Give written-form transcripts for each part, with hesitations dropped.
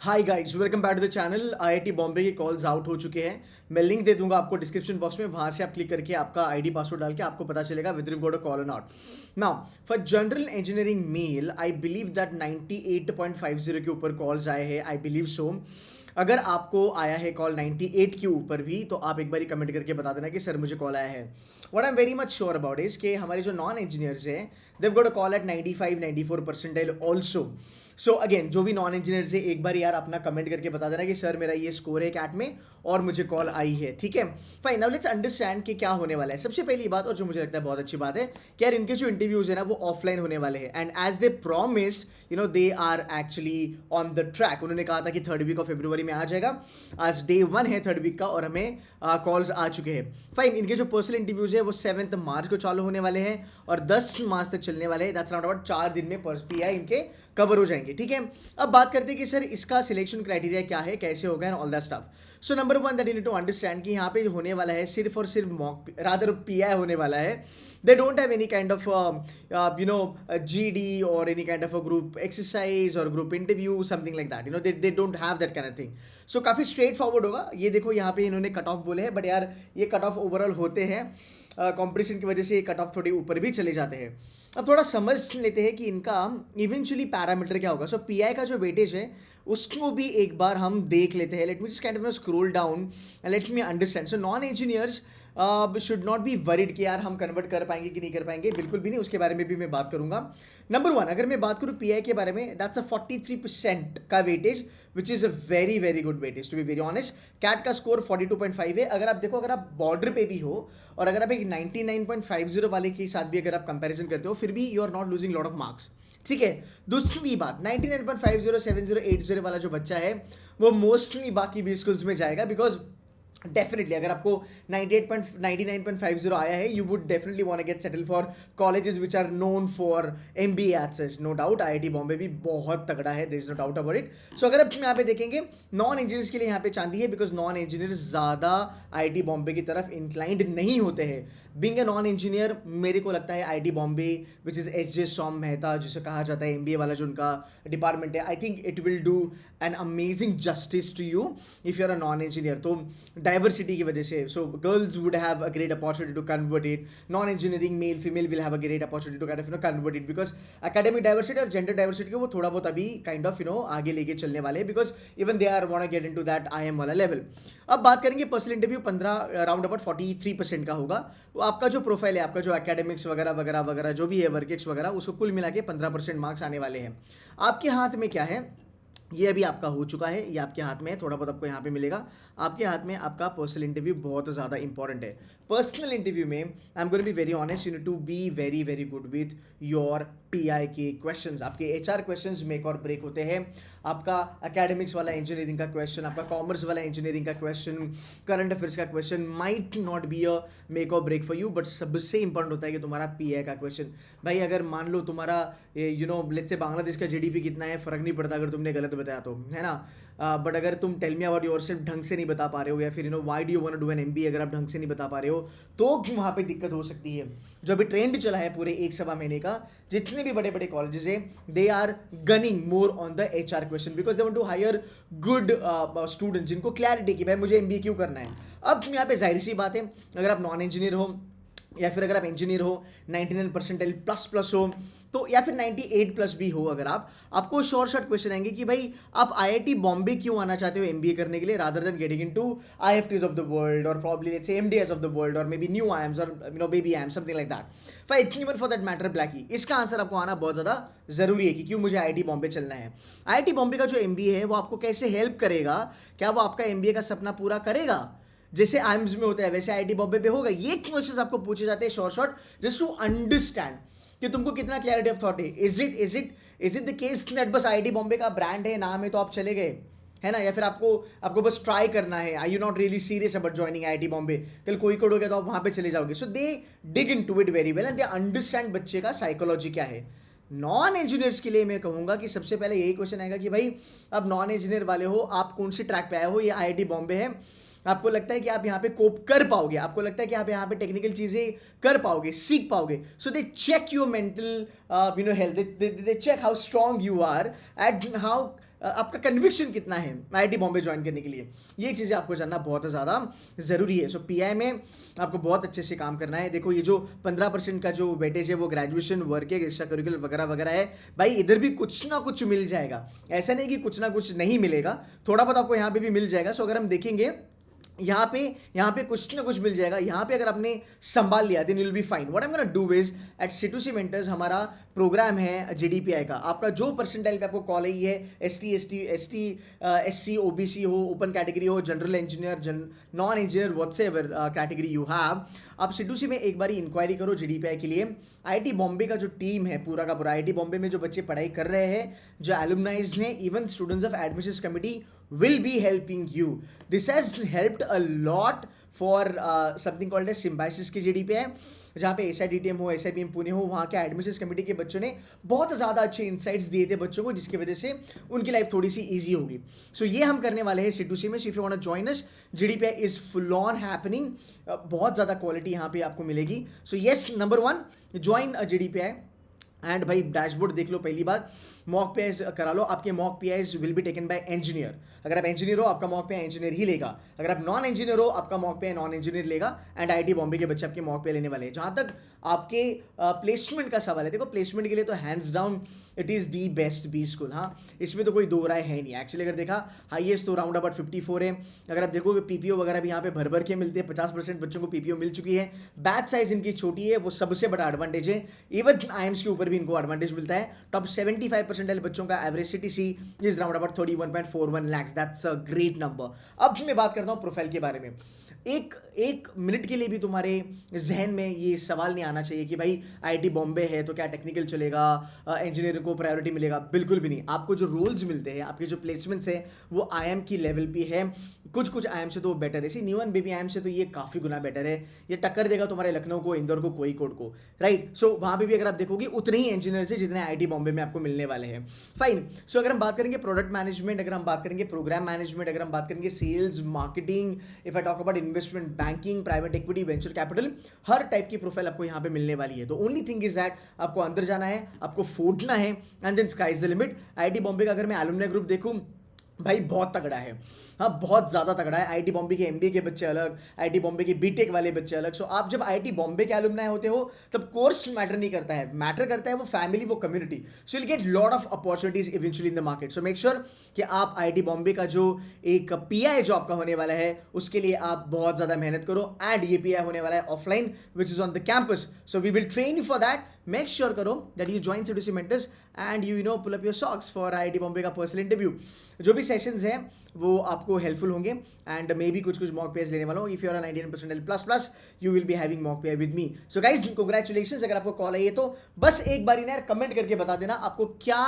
Hi guys, welcome back to the channel. IIT Bombay के calls out हो चुके हैं। मैं लिंक दे दूंगा आपको डिस्क्रिप्शन बॉक्स में, वहां से आप क्लिक करके आपका आईडी पासवर्ड डाल के आपको पता चलेगा whether you got a call or not. Now for general engineering male I believe that 98.50 के ऊपर कॉल्स आए हैं, आई बिलीव सो। अगर आपको आया है कॉल 98 के ऊपर भी, तो आप एक बार कमेंट करके बता देना कि सर मुझे कॉल आया है। What I am very much sure about is कि हमारे जो नॉन इंजीनियर्स हैं they got a call at 95-94 percentile also. So again, जो भी नॉन इंजीनियर से एक बार यार अपना कमेंट करके बता देना कि सर मेरा ये स्कोर है कैट में और मुझे कॉल आई है, ठीक है। फाइन, नाउ लेट्स अंडरस्टैंड कि क्या होने वाला है। सबसे पहली बात, और जो मुझे लगता है बहुत अच्छी बात है, कि यार इनके जो इंटरव्यूज है ना वो ऑफलाइन होने वाले हैं, and as they promised they are actually on the track. उन्होंने कहा था कि थर्ड वीक ऑफ फरवरी में आ जाएगा। आज डे 1 है थर्ड वीक का और हमें कॉल्स आ चुके हैं। फाइन, इनके जो पर्सनल इंटरव्यूज है वो 7 मार्च को चालू होने वाले हैं और 10 मार्च तक चलने वाले हैं। दैट्स अराउंड 4 दिन में पीआई इनके कवर हो जाएंगे, ठीक है। अब बात करते हैं कि सर इसका सिलेक्शन क्राइटेरिया क्या है, कैसे होगा and all that stuff. So number 1 that you need to understand कि यहाँ पे होने वाला है सिर्फ और सिर्फ मॉक, रादर पीआई होने वाला है। they don't have any kind of a GD or any kind of a group exercise or group interview, something like that. They don't have that kind of thing. So काफ़ी straight forward होगा। ये देखो यहाँ पे इन्होंने cut off बोले हैं, but यार ये कट ऑफ ओवरऑल होते हैं, कंपटीशन की वजह से ये कट ऑफ थोड़ी ऊपर भी चले जाते हैं। अब थोड़ा समझ लेते हैं कि इनका इवेंचुअली पैरामीटर क्या होगा। सो पीआई का जो वेटेज है उसको भी एक बार हम देख लेते हैं। Let me just kind of scroll down and let me understand. So non engineers should not be worried कि यार हम कन्वर्ट कर पाएंगे कि नहीं कर पाएंगे, बिल्कुल भी नहीं। उसके बारे में भी मैं बात करूंगा। नंबर 1, अगर मैं बात करूं पीआई के बारे में, दैट्स अ 43% का weightage, which is a very very good weightage to be very honest. CAT का स्कोर 42.5 है। अगर आप देखो, अगर आप बॉर्डर पे भी हो और अगर आप एक 99.50 वाले के साथ भी अगर आप कंपेरिजन करते हो, फिर भी you are not losing lot of marks, ठीक है। दूसरी बात, 99.50, 70, 80 वाला जो बच्चा है वो मोस्टली बाकी भी स्कूल्स में जाएगा, बिकॉज डेफिनेटली अगर आपको 99.50 आया है, you would definitely want to get settle for colleges which are known for MBA as such. No doubt IIT Bombay भी बहुत तगड़ा है, there is no doubt about it. So अगर आप यहाँ पे देखेंगे, नॉन इंजीनियर्स के लिए यहाँ पे चांदी है, बिकॉज नॉन इंजीनियर्स ज़्यादा आईआईटी बॉम्बे की तरफ इंक्लाइंड नहीं होते हैं। बीइंग ए नॉन इंजीनियर, मेरे को लगता है IIT Bombay which is HJ. SOM Mehta, जिसे कहा जाता है एमबीए वाला जो उनका डिपार्टमेंट है, I think it will do an amazing justice to you if you are a non engineer. तो डाइवर्सिटी की वजह से, so girls would have a great opportunity to convert it. Non engineering male female will have a great opportunity to kind of convert it, because academic diversity और gender diversity को वो थोड़ा बहुत अभी काइंड ऑफ आगे लेके चलने वाले हैं, because even they are want to get into that IIM वाला लेवल। अब बात करेंगे पर्सनल इंटरव्यू 15 अराउंड अबाउट 43% का होगा। तो आपका जो प्रोफाइल है, आपका जो एकेडमिक्स वगैरह वगैरह वगैरह जो भी है, वर्क एक्स वगैरह, उसको कुल मिला के 15% मार्क्स आने वाले हैं। आपके हाथ में क्या है, ये अभी आपका हो चुका है, ये आपके हाथ में है, थोड़ा बहुत आपको यहाँ पे मिलेगा। आपके हाथ में आपका पर्सनल इंटरव्यू बहुत ज़्यादा इंपॉर्टेंट है। पर्सनल इंटरव्यू में I am going to be very honest, you need to be very very good with your PI के क्वेश्चंस। आपके एचआर क्वेश्चंस मेक और ब्रेक होते हैं। आपका एकेडमिक्स वाला इंजीनियरिंग का क्वेश्चन, आपका कॉमर्स वाला इंजीनियरिंग का क्वेश्चन, करंट अफेयर्स का question might not be a make और ब्रेक फॉर यू, बट सबसे इंपॉर्टेंट होता है कि तुम्हारा पीआई का क्वेश्चन। भाई अगर मान लो तुम्हारा लेट्स से बांग्लादेश का जीडीपी कितना है, फर्क नहीं पड़ता अगर तुमने गलत बताया तो, है ना। बट अगर तुम टेल मी अबाउट योरसेल्फ ढंग से नहीं बता पा रहे हो, या फिर why do you want to do an MBA, अगर आप ढंग से नहीं बता पा रहे हो, तो वहाँ पे दिक्कत हो सकती है। जो अभी ट्रेंड चला है पूरे 1 सवा महीने का, जितने भी बड़े बड़े कॉलेजेस है, they are gunning more on the HR question, because they want to hire good student जिनको क्लैरिटी कि भाई मुझे एमबीए क्यों करना है। अब यहाँ पे जाहिर सी बात है, अगर आप नॉन इंजीनियर हो या फिर अगर आप इंजीनियर हो, 99 परसेंटाइल प्लस प्लस हो, तो या फिर 98 प्लस भी हो, अगर आपको शॉर्ट शॉर्ट क्वेश्चन आएंगे कि भाई आप आईआईटी बॉम्बे क्यों आना चाहते हो एमबीए करने के लिए, rather than getting into IITs of the world और probably let's say MDS of the world और मे बी न्यू आईएम्स और baby IIM, something like that. Fine, even for that matter blackie, इसका answer आपको आना बहुत ज़्यादा जरूरी है कि क्यों मुझे आईआईटी बॉम्बे चलना है। आईआईटी बॉम्बे का जो एमबीए है वो आपको कैसे हेल्प करेगा, क्या वो आपका एमबीए का सपना पूरा करेगा, जैसे आईएम्स में होता है वैसे आईआईटी बॉम्बे पे होगा। ये क्वेश्चंस आपको पूछे जाते हैं short short, just to understand कि तुमको कितना क्लैरिटी ऑफ थॉट है। Is it the case that बस आईआईटी बॉम्बे का ब्रांड है, नाम है, तो आप चले गए, है ना, या फिर आपको बस ट्राई करना है। I you not really serious about joining IIT Bombay, कल कोई कोड हो गया तो आप वहां पे चले जाओगे। So they dig in to it very well and they understand बच्चे का साइकोलॉजी क्या है। नॉन इंजीनियर्स के लिए मैं कहूंगा कि सबसे पहले यही क्वेश्चन आएगा कि भाई आप नॉन इंजीनियर वाले हो, आप कौन सी ट्रैक पे आए हो, ये आईआईटी बॉम्बे है, आपको लगता है कि आप यहाँ पे कोप कर पाओगे, आपको लगता है कि आप यहाँ पे टेक्निकल चीजें कर पाओगे, सीख पाओगे। So they check your mental health, they check how strong you are and how आपका कन्विक्शन कितना है आईआईटी बॉम्बे ज्वाइन करने के लिए, ये चीज़ें आपको जानना बहुत ज़्यादा ज़रूरी है। सो पीआई में आपको बहुत अच्छे से काम करना है। देखो ये जो 15% का जो वेटेज है वो ग्रेजुएशन, वर्क, एक्स्ट्रा करिकुलर वगैरह वगैरह है, भाई इधर भी कुछ ना कुछ मिल जाएगा, ऐसा नहीं कि कुछ ना कुछ नहीं मिलेगा, थोड़ा बहुत आपको यहाँ पे भी मिल जाएगा। सो अगर हम देखेंगे यहाँ पे कुछ ना कुछ मिल जाएगा, यहाँ पे अगर आपने संभाल लिया then you will be fine. What I am gonna do is at C2C mentors हमारा प्रोग्राम है जीडीपीआई का, आपका जो परसेंटाइल पे आपको कॉल आई है, SC OBC हो, ओपन कैटेगरी हो, general engineer, non engineer, whatsoever category you have, आप C2C में एक बारी इंक्वायरी करो जीडीपीआई के लिए। आईआईटी बॉम्बे का जो टीम है पूरा का पूरा, आईआईटी बॉम्बे में जो बच्चे पढ़ाई कर रहे हैं, जो एलुमनाइज हैं, even students of admissions committee will be helping you. This has helped a lot for something called as Symbiosis की GDPI, जहाँ पे SIDTM हो, SIBM पुणे हो, वहाँ के एडमिशंस कमेटी के बच्चों ने बहुत ज़्यादा अच्छे इंसाइट्स दिए थे बच्चों को, जिसकी वजह से उनकी लाइफ थोड़ी सी ईजी होगी। सो ये हम करने वाले हैं C2C में। If you want to join us, GDPI is full on happening, बहुत ज़्यादा क्वालिटी यहाँ पे आपको मिलेगी। So yes, number 1 join GDPI and भाई डैशबोर्ड देख लो, पहली बात मॉक पीआईज करा लो। आपके mock PIs will be taken by engineer. अगर आप इंजीनियर हो आपका मॉक पीआई इंजीनियर ही लेगा, अगर आप नॉन इंजीनियर हो आपका मॉक पीआई नॉन इंजीनियर लेगा। एंड आईआईटी बॉम्बे के बच्चे आपके मॉक पीआई लेने वाले हैं। जहाँ तक आपके प्लेसमेंट का सवाल है, देखो प्लेसमेंट के लिए तो hands down it is the best B school, हाँ इसमें तो कोई दो राय है नहीं। एक्चुअली अगर देखा हाईएस्ट तो राउंड अबाउट 54 है। अगर आप देखोगे पीपीओ वगैरह भी यहाँ पे भर भर के मिलते हैं, 50% बच्चों को पीपीओ मिल चुकी है। बैच साइज इनकी छोटी है, वो सबसे बड़ा एडवांटेज है। इवन आईएम्स के ऊपर भी इनको एडवांटेज मिलता है। टॉप 75% बच्चों का average CTC is round about 31.41 lakhs, that's a great number. अब मैं बात करता हूँ प्रोफाइल के बारे में। एक मिनट के लिए भी तुम्हारे जहन में ये सवाल नहीं आना चाहिए कि भाई आईआईटी बॉम्बे है तो क्या टेक्निकल चलेगा, इंजीनियरिंग को प्रायोरिटी मिलेगा, बिल्कुल भी नहीं। आपको जो रोल्स मिलते हैं, आपके जो प्लेसमेंट्स हैं वो आईएम की लेवल पे है, कुछ आईएम से तो बेटर है। सी न्यू एंड बेबी आईएम से तो ये काफ़ी गुना बेटर है। ये टक्कर देगा तुम्हारे लखनऊ को, इंदौर को, कोईकोड को, राइट। सो वहाँ पे भी अगर आप देखोगे उतने ही इंजीनियर है जितने आईआईटी बॉम्बे में आपको मिलने वाले हैं। फाइन। सो अगर हम बात करेंगे प्रोडक्ट मैनेजमेंट, अगर हम बात करेंगे प्रोग्राम मैनेजमेंट, अगर हम बात करेंगे sales, marketing, if I talk about investment banking, private equity, venture capital, हर टाइप की प्रोफाइल आपको यहाँ पे मिलने वाली है। तो ओनली थिंग इज दैट आपको अंदर जाना है, आपको फोड़ना है, and then sky is the limit. IIT Bombay का अगर मैं एलुमनी ग्रुप देखूँ, भाई बहुत तगड़ा है, हाँ बहुत ज़्यादा तगड़ा है। आईआईटी बॉम्बे के एमबीए के बच्चे अलग, आईआईटी बॉम्बे के बीटेक वाले बच्चे अलग। सो आप जब आईआईटी बॉम्बे के एलुमनाई होते हो तब कोर्स मैटर नहीं करता है, मैटर करता है वो फैमिली, वो community. So you get lot of opportunities eventually in the market. So make sure कि आप आईआईटी बॉम्बे का जो एक पीआई जो आपका होने वाला है उसके लिए आप बहुत ज़्यादा मेहनत करो। एंड ये पीआई होने वाला है offline which is on the campus, so we will train you for that. Make sure करो that you join C2C mentors and you know pull up your socks for IIT Bombay का personal interview. जो भी sessions हैं वो आपको helpful होंगे and may be कुछ mock pairs लेने वाला हूँ। If you are 99% plus you will be having mock pair with me. So guys congratulations. अगर आपको कॉल आई है तो बस एक बार ना कमेंट करके बता देना आपको क्या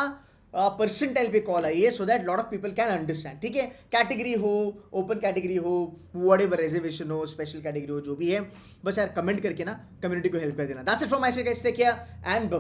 परसेंटाइल पे कॉल आई है, so that lot of people can understand. ठीक है, कैटेगरी हो, ओपन कैटेगरी हो, व्हाटएवर, रिजर्वेशन हो, स्पेशल कैटेगरी हो, जो भी है बस यार कमेंट करके ना कम्युनिटी को हेल्प कर देना। That's it from my side guys, take care and